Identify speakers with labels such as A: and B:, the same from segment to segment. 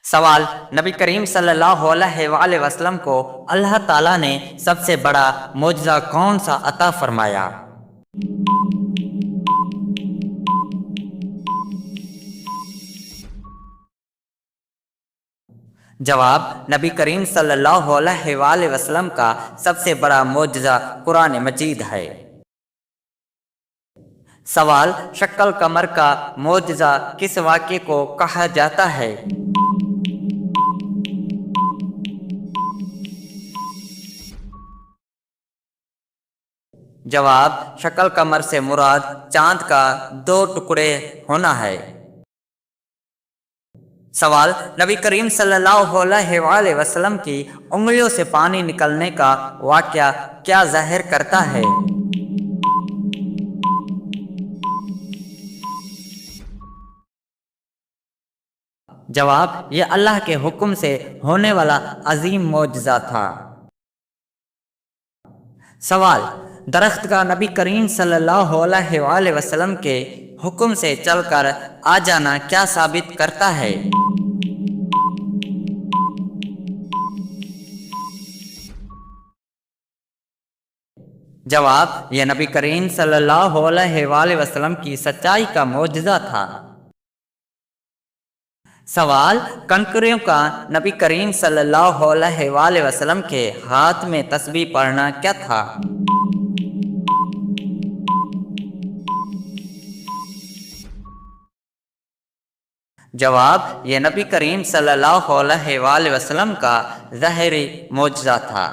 A: سوال: نبی کریم صلی اللہ علیہ وآلہ وسلم کو اللہ تعالیٰ نے سب سے بڑا معجزہ کون سا عطا فرمایا؟ جواب: نبی کریم صلی اللہ علیہ وآلہ وسلم کا سب سے بڑا معجزہ قرآن مجید ہے۔ سوال: شق القمر کا معجزہ کس واقعے کو کہا جاتا ہے؟ جواب: شق القمر سے مراد چاند کا 2 ٹکڑے ہونا ہے۔ سوال: نبی کریم صلی اللہ علیہ وآلہ وسلم کی انگلیوں سے پانی نکلنے کا واقعہ کیا ظاہر کرتا ہے؟ جواب: یہ اللہ کے حکم سے ہونے والا عظیم معجزہ تھا۔ سوال: درخت کا نبی کریم صلی اللہ علیہ وآلہ وسلم کے حکم سے چل کر آ جانا کیا ثابت کرتا ہے؟ جواب: یہ نبی کریم صلی اللہ علیہ وآلہ وسلم کی سچائی کا معجزہ تھا۔ سوال: کنکریوں کا نبی کریم صلی اللہ علیہ وآلہ وسلم کے ہاتھ میں تسبیح پڑھنا کیا تھا؟ جواب: یہ نبی کریم صلی اللہ علیہ وآلہ وسلم کا ظاہری معجزہ تھا۔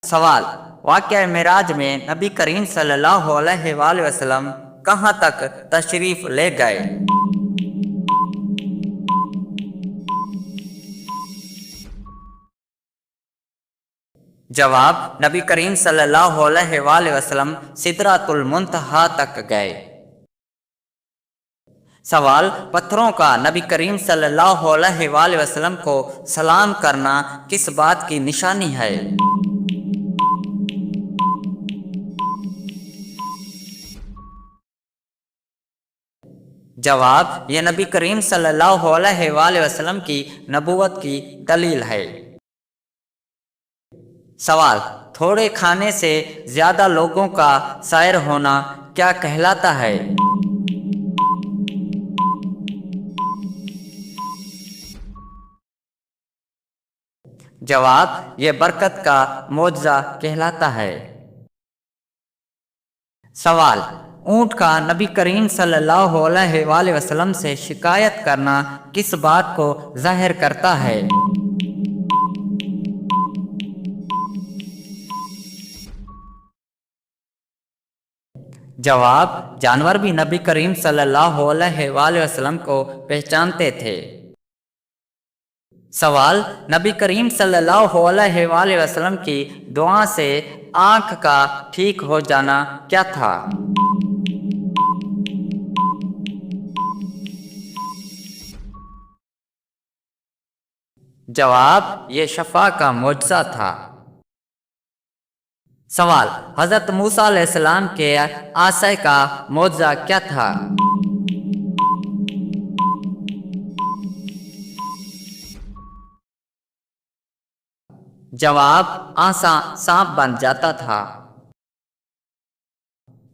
A: سوال: واقعہ معراج میں نبی کریم صلی اللہ علیہ وآلہ وسلم کہاں تک تشریف لے گئے؟ جواب: نبی کریم صلی اللہ علیہ وآلہ وسلم سدرۃ المنتہا تک گئے۔ سوال: پتھروں کا نبی کریم صلی اللہ علیہ وآلہ وسلم کو سلام کرنا کس بات کی نشانی ہے؟ جواب: یہ نبی کریم صلی اللہ علیہ وآلہ وسلم کی نبوت کی دلیل ہے۔ سوال: تھوڑے کھانے سے زیادہ لوگوں کا سیر ہونا کیا کہلاتا ہے؟ جواب: یہ برکت کا معجزہ کہلاتا ہے۔ سوال: اونٹ کا نبی کریم صلی اللہ علیہ وآلہ وسلم سے شکایت کرنا کس بات کو ظاہر کرتا ہے؟ جواب: جانور بھی نبی کریم صلی اللہ علیہ وآلہ وسلم کو پہچانتے تھے۔ سوال: نبی کریم صلی اللہ علیہ وآلہ وسلم کی دعا سے آنکھ کا ٹھیک ہو جانا کیا تھا؟ جواب: یہ شفا کا معجزہ تھا۔ سوال: حضرت موسیٰ علیہ السلام کے عصا کا معجزہ کیا تھا؟ جواب: عصا سانپ بن جاتا تھا۔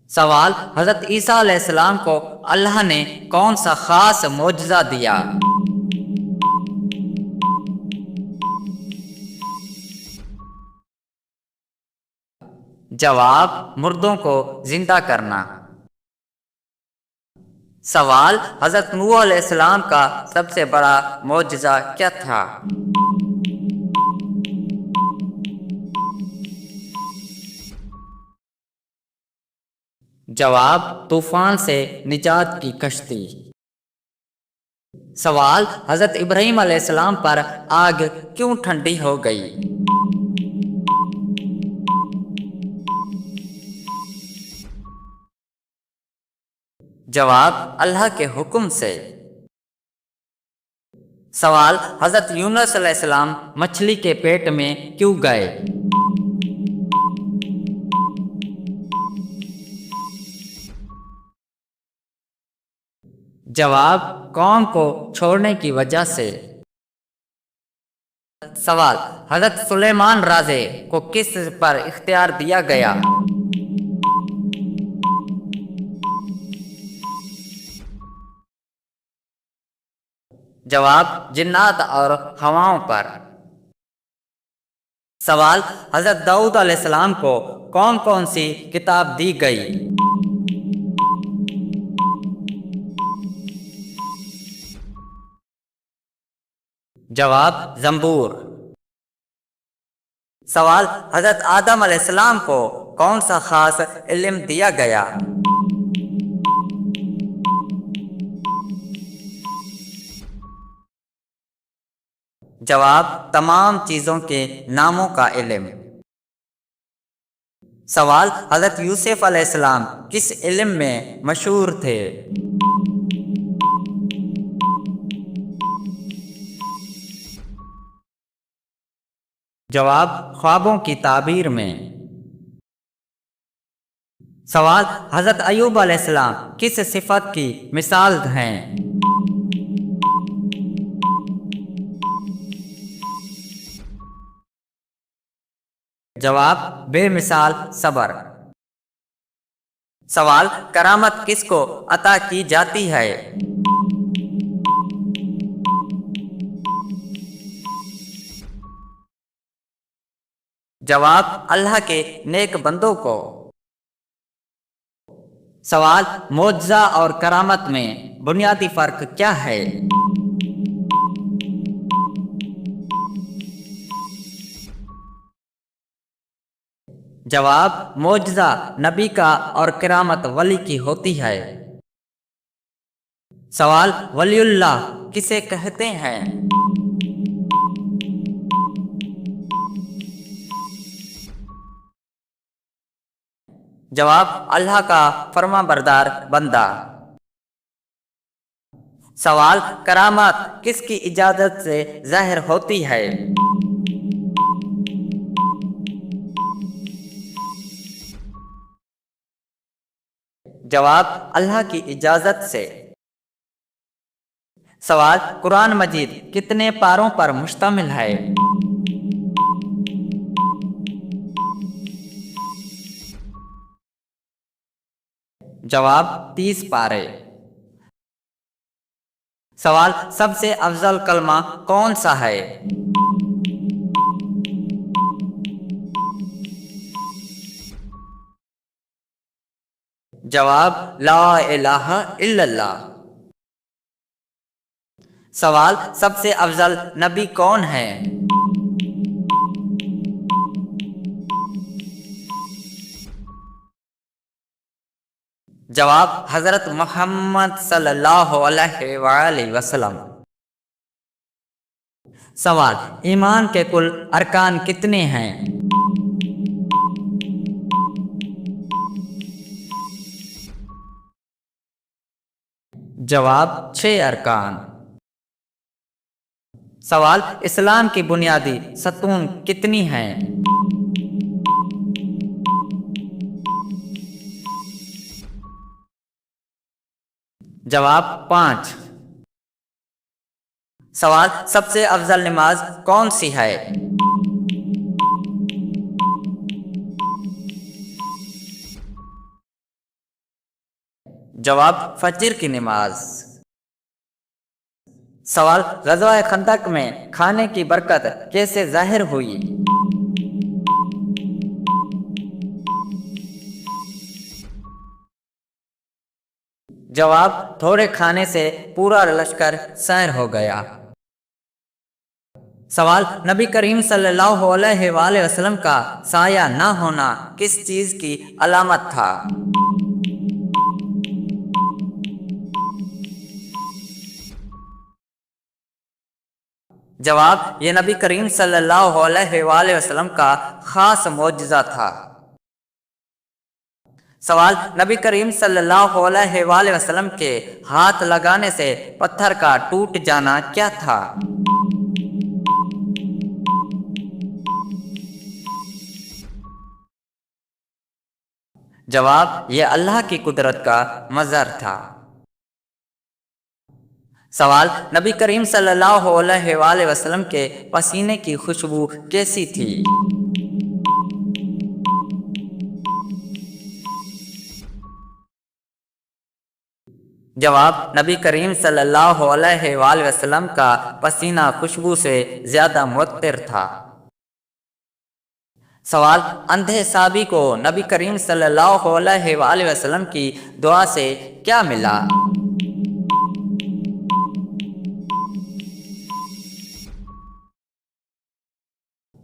A: سوال: حضرت عیسیٰ علیہ السلام کو اللہ نے کون سا خاص معجزہ دیا؟ جواب: مردوں کو زندہ کرنا۔ سوال: حضرت نوح علیہ السلام کا سب سے بڑا معجزہ کیا تھا؟ جواب: طوفان سے نجات کی کشتی۔ سوال: حضرت ابراہیم علیہ السلام پر آگ کیوں ٹھنڈی ہو گئی؟ جواب: اللہ کے حکم سے۔ سوال: حضرت یونس علیہ السلام مچھلی کے پیٹ میں کیوں گئے؟ جواب قوم کو چھوڑنے کی وجہ سے۔ سوال حضرت سلیمان رازے کو کس پر اختیار دیا گیا؟ جواب جنات اور ہواؤں پر۔ سوال حضرت داؤد علیہ السلام کو کون کون سی کتاب دی گئی؟ جواب زبور۔ سوال حضرت آدم علیہ السلام کو کون سا خاص علم دیا گیا؟ جواب تمام چیزوں کے ناموں کا علم۔ سوال حضرت یوسف علیہ السلام کس علم میں مشہور تھے؟ جواب خوابوں کی تعبیر میں۔ سوال حضرت ایوب علیہ السلام کس صفت کی مثال ہیں؟ جواب بے مثال صبر۔ سوال کرامت کس کو عطا کی جاتی ہے؟ جواب اللہ کے نیک بندوں کو۔ سوال معجزہ اور کرامت میں بنیادی فرق کیا ہے؟ جواب معجزہ نبی کا اور کرامت ولی کی ہوتی ہے۔ سوال ولی اللہ کسے کہتے ہیں؟ جواب اللہ کا فرما بردار بندہ۔ سوال کرامت کس کی اجازت سے ظاہر ہوتی ہے؟ جواب اللہ کی اجازت سے۔ سوال قرآن مجید کتنے پاروں پر مشتمل ہے؟ جواب 30 پارے۔ سوال سب سے افضل کلمہ کون سا ہے؟ جواب لا الہ الا اللہ۔ سوال سب سے افضل نبی کون ہے؟ جواب حضرت محمد صلی اللہ علیہ وآلہ وسلم۔ سوال ایمان کے کل ارکان کتنے ہیں؟ جواب 6 ارکان۔ سوال اسلام کی بنیادی ستون کتنی ہیں؟ جواب 5۔ سوال سب سے افضل نماز کون سی ہے؟ جواب فجر کی نماز۔ سوال غزوہ خندق میں کھانے کی برکت کیسے ظاہر ہوئی؟ جواب تھوڑے کھانے سے پورا لشکر سیر ہو گیا۔ سوال نبی کریم صلی اللہ علیہ وآلہ وسلم کا سایہ نہ ہونا کس چیز کی علامت تھا؟ جواب یہ نبی کریم صلی اللہ علیہ وآلہ وسلم کا خاص معجزہ تھا۔ سوال نبی کریم صلی اللہ علیہ وآلہ وسلم کے ہاتھ لگانے سے پتھر کا ٹوٹ جانا کیا تھا؟ جواب یہ اللہ کی قدرت کا مظہر تھا۔ سوال: نبی کریم صلی اللہ علیہ وآلہ وسلم کے پسینے کی خوشبو کیسی تھی؟ جواب: نبی کریم صلی اللہ علیہ وآلہ وسلم کا پسینہ خوشبو سے زیادہ معطر تھا۔ سوال: اندھے صحابی کو نبی کریم صلی اللہ علیہ وآلہ وسلم کی دعا سے کیا ملا؟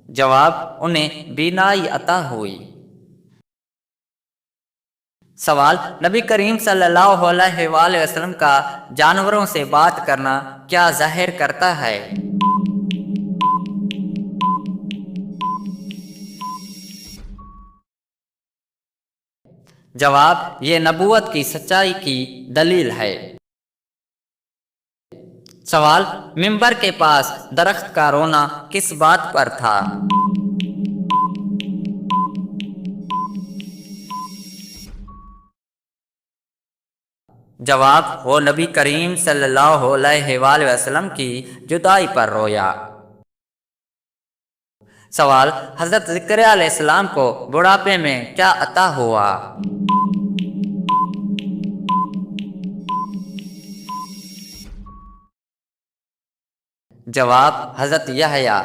A: جواب: انہیں بینائی عطا ہوئی۔ سوال: نبی کریم صلی اللہ علیہ وآلہ وسلم کا جانوروں سے بات کرنا کیا ظاہر کرتا ہے؟ جواب: یہ نبوت کی سچائی کی دلیل ہے۔ سوال: منبر کے پاس درخت کا رونا کس بات پر تھا؟ جواب: وہ نبی کریم صلی اللہ علیہ وآلہ وسلم کی جدائی پر رویا۔ سوال: حضرت زکریا علیہ السلام کو بڑھاپے میں کیا عطا ہوا؟ جواب: حضرت یحییٰ۔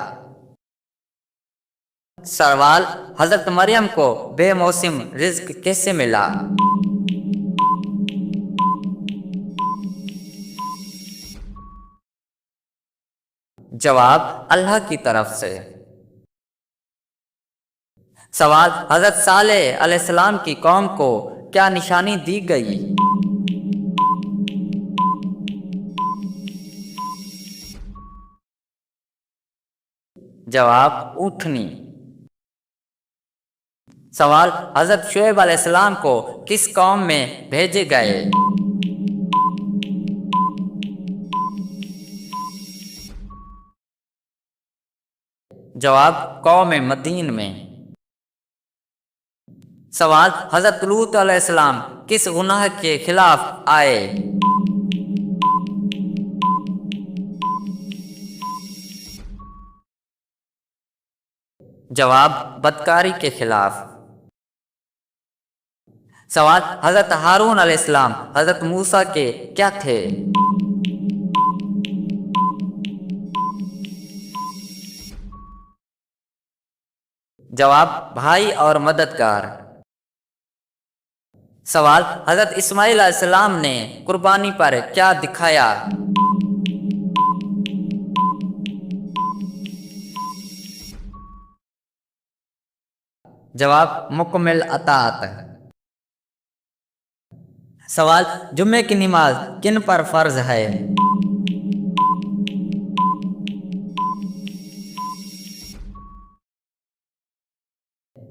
A: سوال: حضرت مریم کو بے موسم رزق کیسے ملا؟ جواب: اللہ کی طرف سے۔ سوال: حضرت صالح علیہ السلام کی قوم کو کیا نشانی دی گئی؟ جواب: اونٹنی۔ سوال: حضرت شعیب علیہ السلام کو کس قوم میں بھیجے گئے؟ جواب: قوم مدین میں۔ سوال: حضرت لوط علیہ السلام کس گناہ کے خلاف آئے؟ جواب: بدکاری کے خلاف۔ سوال: حضرت ہارون علیہ السلام حضرت موسیٰ کے کیا تھے؟ جواب: بھائی اور مددگار۔ سوال: حضرت اسماعیل علیہ السلام نے قربانی پر کیا دکھایا؟ جواب: مکمل اطاعت۔ سوال: جمعے کی نماز کن پر فرض ہے؟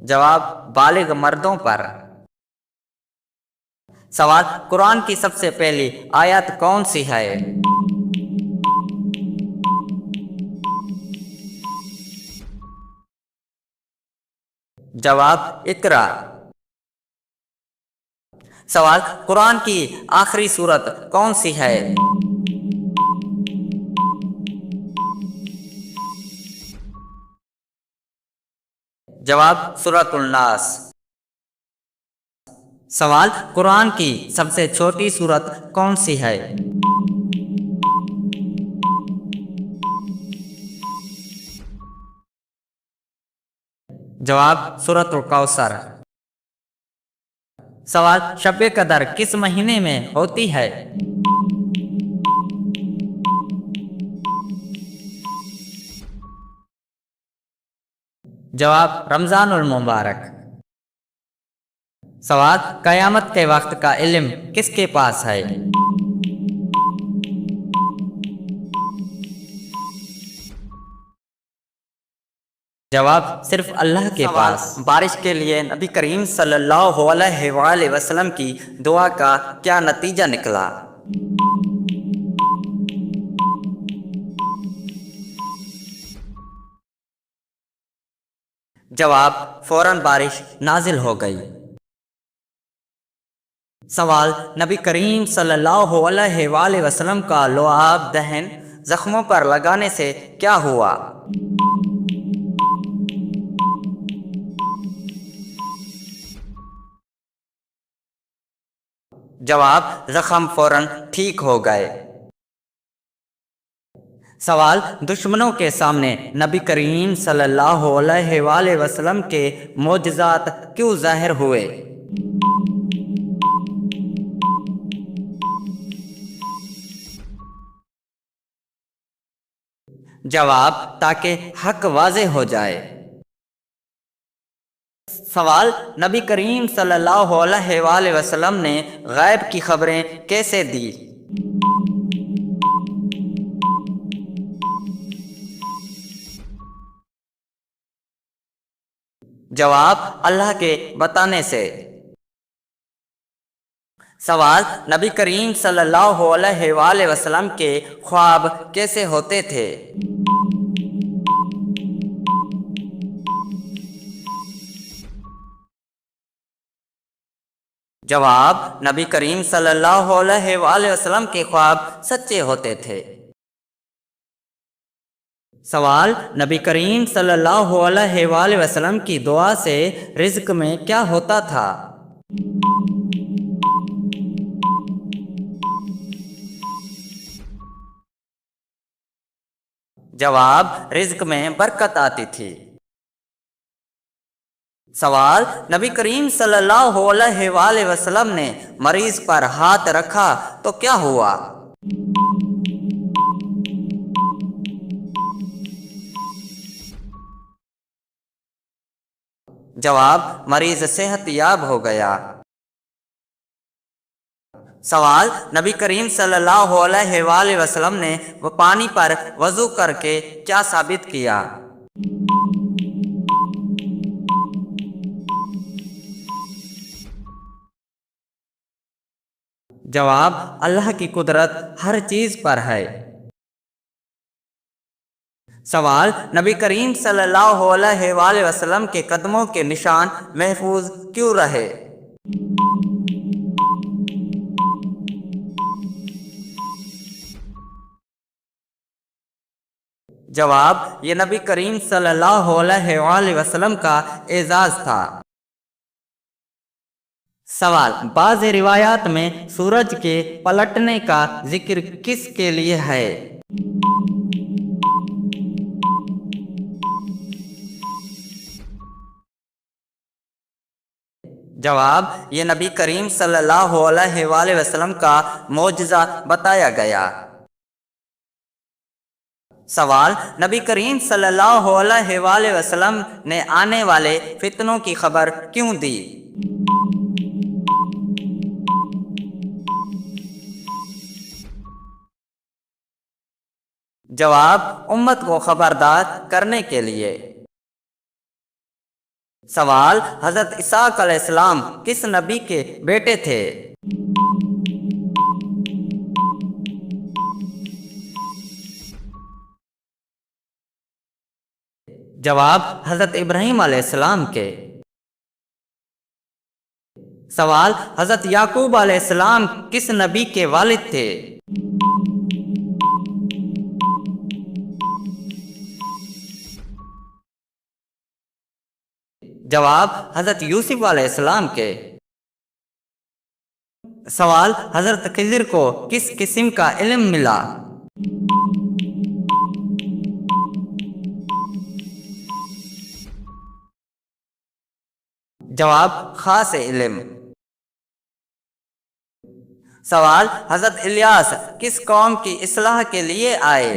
A: جواب: بالغ مردوں پر۔ سوال: قرآن کی سب سے پہلی آیت کون سی ہے؟ جواب: اقرا۔ سوال: قرآن کی آخری سورت کون سی ہے؟ جواب: سورۃ الناس۔ سوال: قرآن کی سب سے چھوٹی سورت کون سی ہے؟ جواب: سورۃ الکوثر۔ سوال: شب قدر کس مہینے میں ہوتی ہے؟ جواب: رمضان المبارک۔ سوال: قیامت کے وقت کا علم کس کے پاس ہے؟ جواب: صرف اللہ کے پاس۔ بارش کے لیے نبی کریم صلی اللہ علیہ وآلہ وسلم کی دعا کا کیا نتیجہ نکلا؟ جواب: فوراً بارش نازل ہو گئی۔ سوال: نبی کریم صلی اللہ علیہ وآلہ وسلم کا لعاب دہن زخموں پر لگانے سے کیا ہوا؟ جواب: زخم فوراً ٹھیک ہو گئے۔ سوال: دشمنوں کے سامنے نبی کریم صلی اللہ علیہ وآلہ وسلم کے معجزات کیوں ظاہر ہوئے؟ جواب: تاکہ حق واضح ہو جائے۔ سوال: نبی کریم صلی اللہ علیہ وآلہ وسلم نے غیب کی خبریں کیسے دی؟ جواب: اللہ کے بتانے سے۔ سوال: نبی کریم صلی اللہ علیہ وآلہ وسلم کے خواب کیسے ہوتے تھے؟ جواب: نبی کریم صلی اللہ علیہ وآلہ وسلم کے خواب سچے ہوتے تھے۔ سوال: نبی کریم صلی اللہ علیہ وآلہ وسلم کی دعا سے رزق میں کیا ہوتا تھا؟ جواب: رزق میں برکت آتی تھی۔ سوال: نبی کریم صلی اللہ علیہ وآلہ وسلم نے مریض پر ہاتھ رکھا تو کیا ہوا؟ جواب: مریض صحت یاب ہو گیا۔ سوال: نبی کریم صلی اللہ علیہ وآلہ وسلم نے وہ پانی پر وضو کر کے کیا ثابت کیا؟ جواب: اللہ کی قدرت ہر چیز پر ہے۔ سوال: نبی کریم صلی اللہ علیہ وآلہ وسلم کے قدموں کے نشان محفوظ کیوں رہے؟ جواب: یہ نبی کریم صلی اللہ علیہ وآلہ وسلم کا اعزاز تھا۔ سوال: بعض روایات میں سورج کے پلٹنے کا ذکر کس کے لیے ہے؟ جواب: یہ نبی کریم صلی اللہ علیہ وآلہ وسلم کا معجزہ بتایا گیا۔ سوال: نبی کریم صلی اللہ علیہ وآلہ وسلم نے آنے والے فتنوں کی خبر کیوں دی؟ جواب: امت کو خبردار کرنے کے لیے۔ سوال: حضرت اسحاق علیہ السلام کس نبی کے بیٹے تھے؟ جواب: حضرت ابراہیم علیہ السلام کے۔ سوال: حضرت یعقوب علیہ السلام کس نبی کے والد تھے؟ جواب: حضرت یوسف علیہ السلام کے۔ سوال: حضرت خضر کو کس قسم کا علم ملا؟ جواب: خاص علم۔ سوال: حضرت الیاس کس قوم کی اصلاح کے لیے آئے؟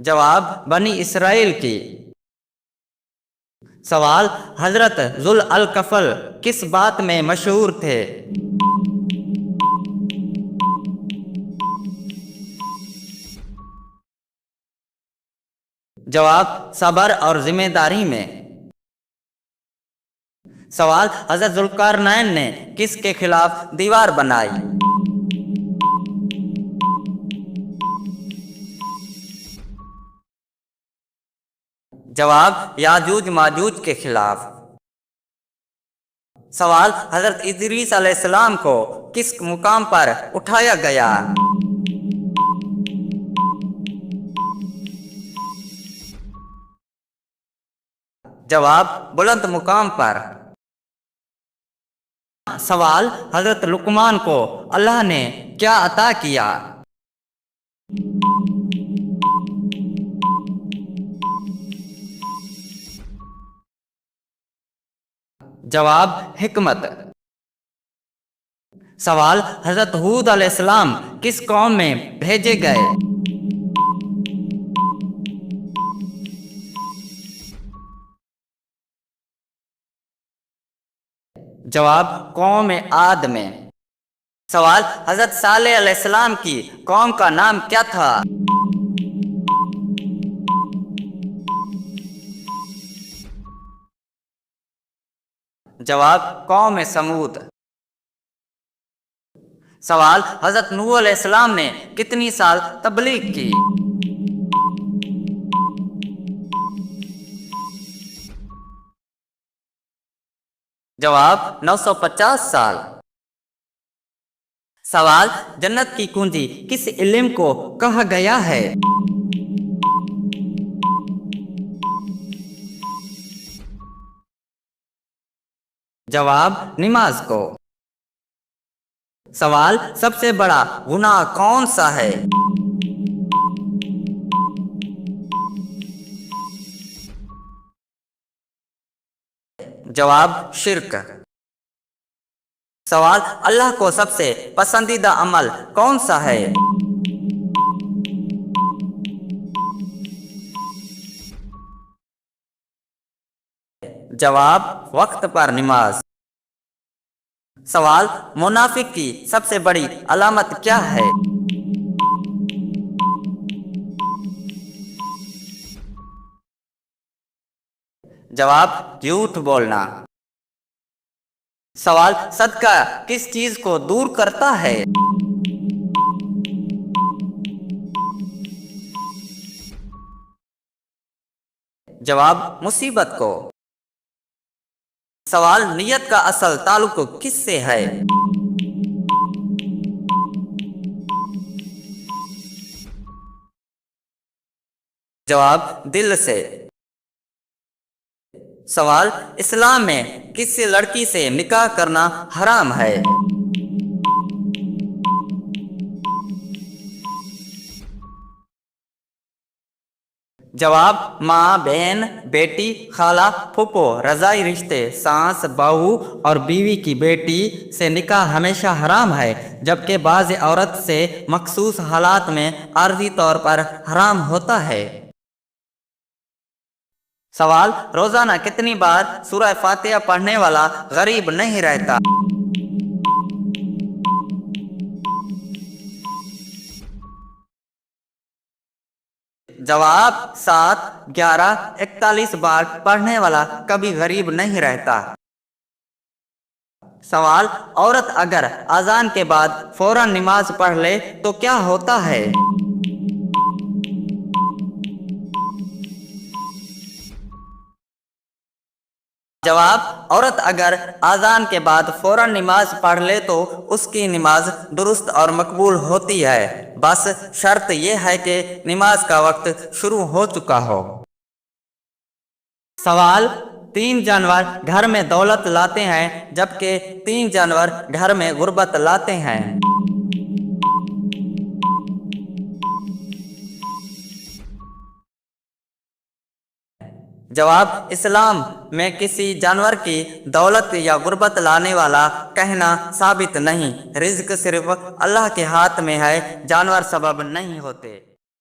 A: جواب: بنی اسرائیل کی۔ سوال: حضرت ذوالکفل کس بات میں مشہور تھے؟ جواب: صبر اور ذمہ داری میں۔ سوال: حضرت ذوالقرنین نے کس کے خلاف دیوار بنائی؟ جواب یاجوج ماجوج کے خلاف۔ سوال حضرت ادریس علیہ السلام کو کس مقام پر اٹھایا گیا؟ جواب بلند مقام پر۔ سوال حضرت لقمان کو اللہ نے کیا عطا کیا؟ جواب حکمت۔ سوال حضرت ہود علیہ السلام کس قوم میں بھیجے گئے؟ جواب قوم عاد میں۔ سوال حضرت صالح علیہ السلام کی قوم کا نام کیا تھا؟ جواب قوم سمود۔ سوال حضرت نوح علیہ السلام نے کتنی سال تبلیغ کی؟ جواب 950 سال۔ سوال جنت کی کنجی کس علم کو کہا گیا ہے؟ جواب نماز کو۔ سوال سب سے بڑا گناہ کون سا ہے؟ جواب شرک۔ سوال اللہ کو سب سے پسندیدہ عمل کون سا ہے؟ جواب وقت پر نماز۔ سوال منافق کی سب سے بڑی علامت کیا ہے؟ جواب جھوٹ بولنا۔ سوال صدقہ کس چیز کو دور کرتا ہے؟ جواب مصیبت کو۔ سوال نیت کا اصل تعلق کس سے ہے؟ جواب دل سے۔ سوال اسلام میں کس لڑکی سے نکاح کرنا حرام ہے؟ جواب ماں، بہن، بیٹی، خالہ، پھوپھو، رضائی رشتے، ساس، بہو اور بیوی کی بیٹی سے نکاح ہمیشہ حرام ہے، جبکہ بعض عورت سے مخصوص حالات میں عارضی طور پر حرام ہوتا ہے۔ سوال روزانہ کتنی بار سورہ فاتحہ پڑھنے والا غریب نہیں رہتا؟ جواب 7، 11، 41 بار پڑھنے والا کبھی غریب نہیں رہتا۔ سوال عورت اگر اذان کے بعد فوراً نماز پڑھ لے تو کیا ہوتا ہے؟ جواب عورت اگر اذان کے بعد فوراً نماز پڑھ لے تو اس کی نماز درست اور مقبول ہوتی ہے، بس شرط یہ ہے کہ نماز کا وقت شروع ہو چکا ہو۔ سوال 3 جانور گھر میں دولت لاتے ہیں جبکہ 3 جانور گھر میں غربت لاتے ہیں۔ جواب اسلام میں کسی جانور کی دولت یا غربت لانے والا کہنا ثابت نہیں، رزق صرف اللہ کے ہاتھ میں ہے، جانور سبب نہیں ہوتے۔